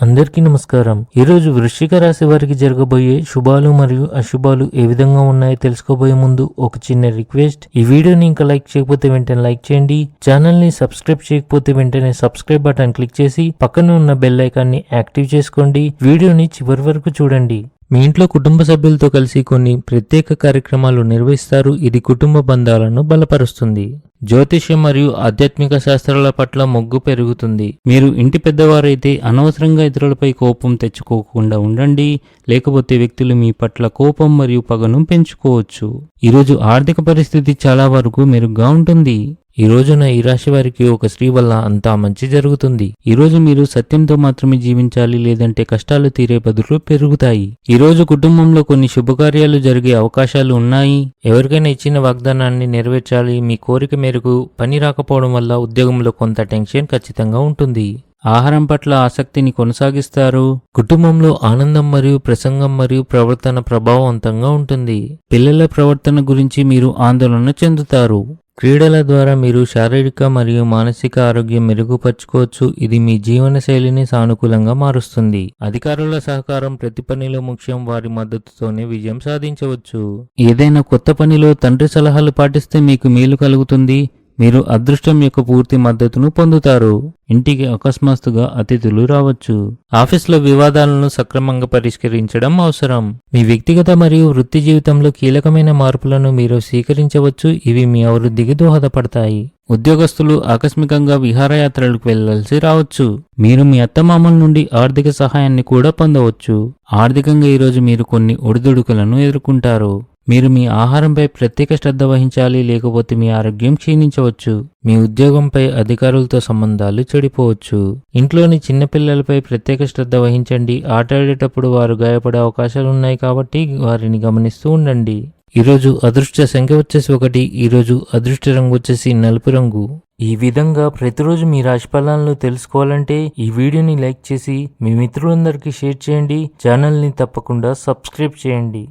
అందరికీ నమస్కారం. ఈరోజు వృశ్చిక రాశి వారికి జరగబోయే శుభాలు మరియు అశుభాలు ఏ విధంగా ఉన్నాయో తెలుసుకోబోయే ముందు ఒక చిన్న రిక్వెస్ట్. ఈ వీడియోని ఇంకా లైక్ చేయకపోతే వెంటనే లైక్ చేయండి. ఛానల్ ని సబ్స్క్రైబ్ చేయకపోతే వెంటనే సబ్స్క్రైబ్ బటన్ క్లిక్ చేసి పక్కన ఉన్న బెల్ ఐకాన్ ని యాక్టివ్ చేసుకోండి. వీడియోని చివరి వరకు చూడండి. మీ ఇంట్లో కుటుంబ సభ్యులతో కలిసి కొన్ని ప్రత్యేక కార్యక్రమాలు నిర్వహిస్తారు. ఇది కుటుంబ బంధాలను బలపరుస్తుంది. జ్యోతిష్యం మరియు ఆధ్యాత్మిక శాస్త్రాల పట్ల మొగ్గు పెరుగుతుంది. మీరు ఇంటి పెద్దవారైతే అనవసరంగా ఇతరులపై కోపం తెచ్చుకోకుండా ఉండండి, లేకపోతే వ్యక్తులు మీ పట్ల కోపం మరియు పగను పెంచుకోవచ్చు. ఈరోజు ఆర్థిక పరిస్థితి చాలా వరకు మెరుగ్గా ఉంటుంది. ఈ రోజున ఈ రాశి వారికి ఒక స్త్రీ వల్ల అంతా మంచి జరుగుతుంది. ఈ రోజు మీరు సత్యంతో మాత్రమే జీవించాలి, లేదంటే కష్టాలు తీరే బదులు పెరుగుతాయి. ఈ రోజు కుటుంబంలో కొన్ని శుభకార్యాలు జరిగే అవకాశాలు ఉన్నాయి. ఎవరికైనా ఇచ్చిన వాగ్దానాన్ని నెరవేర్చాలి. మీ కోరిక మేరకు పని రాకపోవడం వల్ల ఉద్యోగంలో కొంత టెన్షన్ ఖచ్చితంగా ఉంటుంది. ఆహారం పట్ల ఆసక్తిని కొనసాగిస్తారు. కుటుంబంలో ఆనందం మరియు ప్రసంగం మరియు ప్రవర్తన ప్రభావవంతంగా ఉంటుంది. పిల్లల ప్రవర్తన గురించి మీరు ఆందోళన చెందుతారు. క్రీడల ద్వారా మీరు శారీరక మరియు మానసిక ఆరోగ్యం మెరుగుపరుచుకోవచ్చు. ఇది మీ జీవన శైలిని సానుకూలంగా మారుస్తుంది. అధికారుల సహకారం ప్రతి పనిలో ముఖ్యం. వారి మద్దతుతోనే విజయం సాధించవచ్చు. ఏదైనా కొత్త పనిలో తండ్రి సలహాలు పాటిస్తే మీకు మేలు కలుగుతుంది. మీరు అదృష్టం యొక్క పూర్తి మద్దతును పొందుతారు. ఇంటికి అకస్మాత్తుగా అతిథులు రావచ్చు. ఆఫీసులో వివాదాలను సక్రమంగా పరిష్కరించడం అవసరం. మీ వ్యక్తిగత మరియు వృత్తి జీవితంలో కీలకమైన మార్పులను మీరు స్వీకరించవచ్చు. ఇవి మీ అభివృద్ధికి దోహదపడతాయి. ఉద్యోగస్తులు ఆకస్మికంగా విహారయాత్రలకు వెళ్లాల్సి రావచ్చు. మీరు మీ అత్తమామల నుండి ఆర్థిక సహాయాన్ని కూడా పొందవచ్చు. ఆర్థికంగా ఈరోజు మీరు కొన్ని ఒడిదుడుకులను ఎదుర్కొంటారు. మీరు మీ ఆహారంపై ప్రత్యేక శ్రద్ధ వహించాలి, లేకపోతే మీ ఆరోగ్యం క్షీణించవచ్చు. మీ ఉద్యోగంపై అధికారులతో సంబంధాలు చెడిపోవచ్చు. ఇంట్లోని చిన్నపిల్లలపై ప్రత్యేక శ్రద్ధ వహించండి. ఆటాడేటప్పుడు వారు గాయపడే అవకాశాలున్నాయి కాబట్టి వారిని గమనిస్తూ ఉండండి. ఈరోజు అదృష్ట సంఖ్య వచ్చేసి 1. ఈరోజు అదృష్ట రంగు వచ్చేసి నలుపు రంగు. ఈ విధంగా ప్రతిరోజు మీ రాశి ఫలాలను తెలుసుకోవాలంటే ఈ వీడియోని లైక్ చేసి మీ మిత్రులందరికీ షేర్ చేయండి. ఛానల్ని తప్పకుండా సబ్స్క్రైబ్ చేయండి.